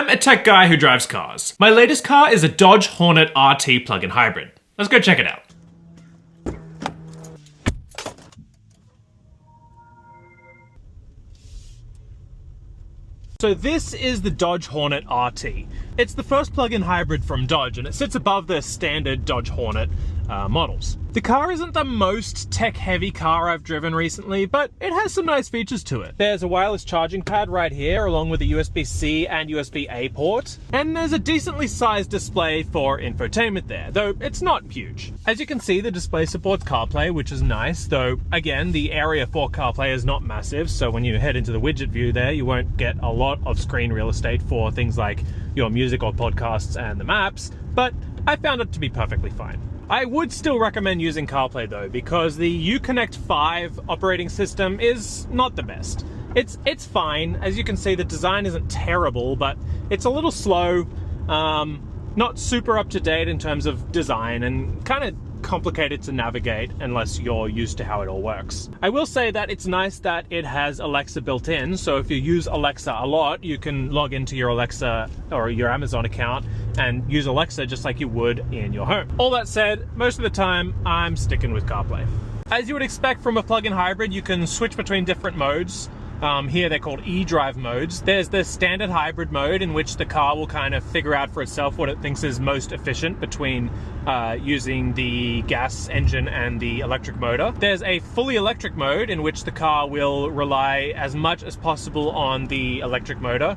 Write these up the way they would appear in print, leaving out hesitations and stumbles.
I'm a tech guy who drives cars. My latest car is a Dodge Hornet RT plug-in hybrid. Let's go check it out. So this is the Dodge Hornet RT. It's the first plug-in hybrid from Dodge, and it sits above the standard Dodge Hornet models. The car isn't the most tech-heavy car I've driven recently, but it has some nice features to it. There's a wireless charging pad right here, along with a USB-C and USB-A port, and there's a decently sized display for infotainment there, though it's not huge. As you can see, the display supports CarPlay, which is nice, though again, the area for CarPlay is not massive, so when you head into the widget view there, you won't get a lot of screen real estate for things like your music or podcasts and the maps, but I found it to be perfectly fine. I would still recommend using CarPlay though, because the Uconnect 5 operating system is not the best. It's fine. As you can see, the design isn't terrible, but it's a little slow, not super up to date in terms of design, and kind of complicated to navigate unless you're used to how it all works. I will say that it's nice that it has Alexa built in, so if you use Alexa a lot, you can log into your Alexa or your Amazon account and use Alexa just like you would in your home. All that said, most of the time I'm sticking with CarPlay. As you would expect from a plug-in hybrid, you can switch between different modes. Here they're called e-drive modes. There's the standard hybrid mode, in which the car will kind of figure out for itself what it thinks is most efficient between using the gas engine and the electric motor. There's a fully electric mode, in which the car will rely as much as possible on the electric motor.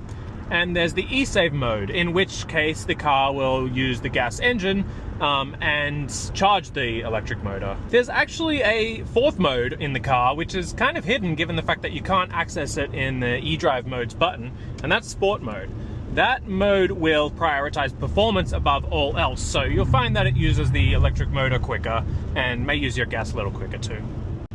And there's the e-save mode, in which case the car will use the gas engine and charge the electric motor. There's actually a fourth mode in the car, which is kind of hidden given the fact that you can't access it in the e-drive modes button, and that's sport mode. That mode will prioritize performance above all else, so you'll find that it uses the electric motor quicker and may use your gas a little quicker too.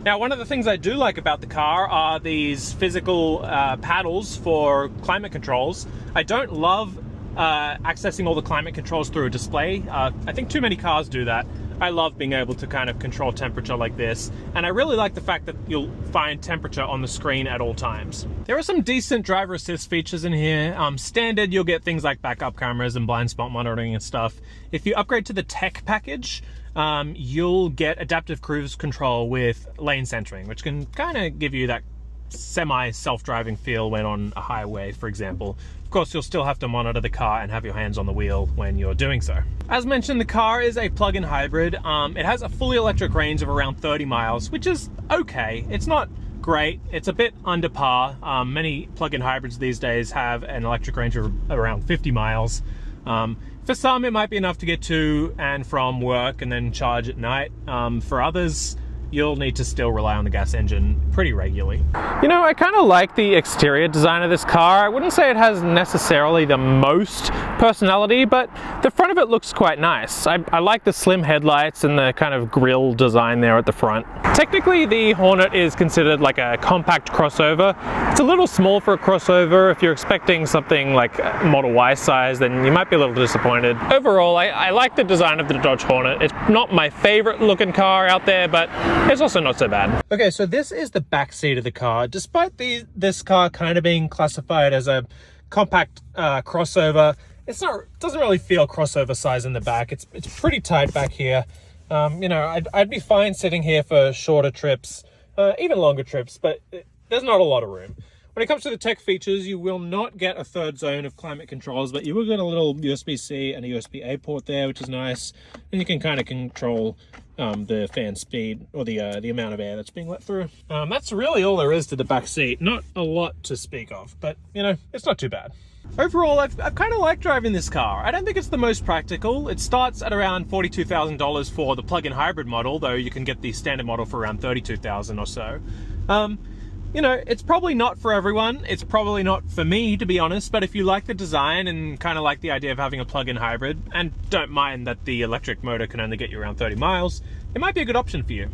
Now, one of the things I do like about the car are these physical paddles for climate controls. I don't love accessing all the climate controls through a display. I think too many cars do that. I love being able to kind of control temperature like this, and I really like the fact that you'll find temperature on the screen at all times. There are some decent driver assist features in here. Standard, you'll get things like backup cameras and blind spot monitoring and stuff. If you upgrade to the tech package, you'll get adaptive cruise control with lane centering, which can kind of give you that semi-self-driving feel when on a highway, for example. Of course, you'll still have to monitor the car and have your hands on the wheel when you're doing so. As mentioned, the car is a plug-in hybrid. It has a fully electric range of around 30 miles, which is okay. It's not great. It's a bit under par. Many plug-in hybrids these days have an electric range of around 50 miles. For some, it might be enough to get to and from work and then charge at night. For others, you'll need to still rely on the gas engine pretty regularly. You know, I kind of like the exterior design of this car. I wouldn't say it has necessarily the most personality, but the front of it looks quite nice. I like the slim headlights and the kind of grille design there at the front. Technically, the Hornet is considered like a compact crossover. It's a little small for a crossover. If you're expecting something like Model Y size, then you might be a little disappointed. Overall, I like the design of the Dodge Hornet. It's not my favorite looking car out there, but it's also not so bad. Okay, so this is the back seat of the car. Despite this car kind of being classified as a compact crossover, it doesn't really feel crossover size in the back. It's pretty tight back here. You know, I'd be fine sitting here for shorter trips, even longer trips, but there's not a lot of room. When it comes to the tech features, you will not get a third zone of climate controls, but you will get a little USB-C and a USB-A port there, which is nice. And you can kind of control the fan speed or the amount of air that's being let through. That's really all there is to the back seat. Not a lot to speak of, but you know, it's not too bad. Overall, I've kind of liked driving this car. I don't think it's the most practical. It starts at around $42,000 for the plug-in hybrid model, though you can get the standard model for around $32,000 or so. You know, it's probably not for everyone. It's probably not for me, to be honest, but if you like the design and kind of like the idea of having a plug-in hybrid and don't mind that the electric motor can only get you around 30 miles, it might be a good option for you.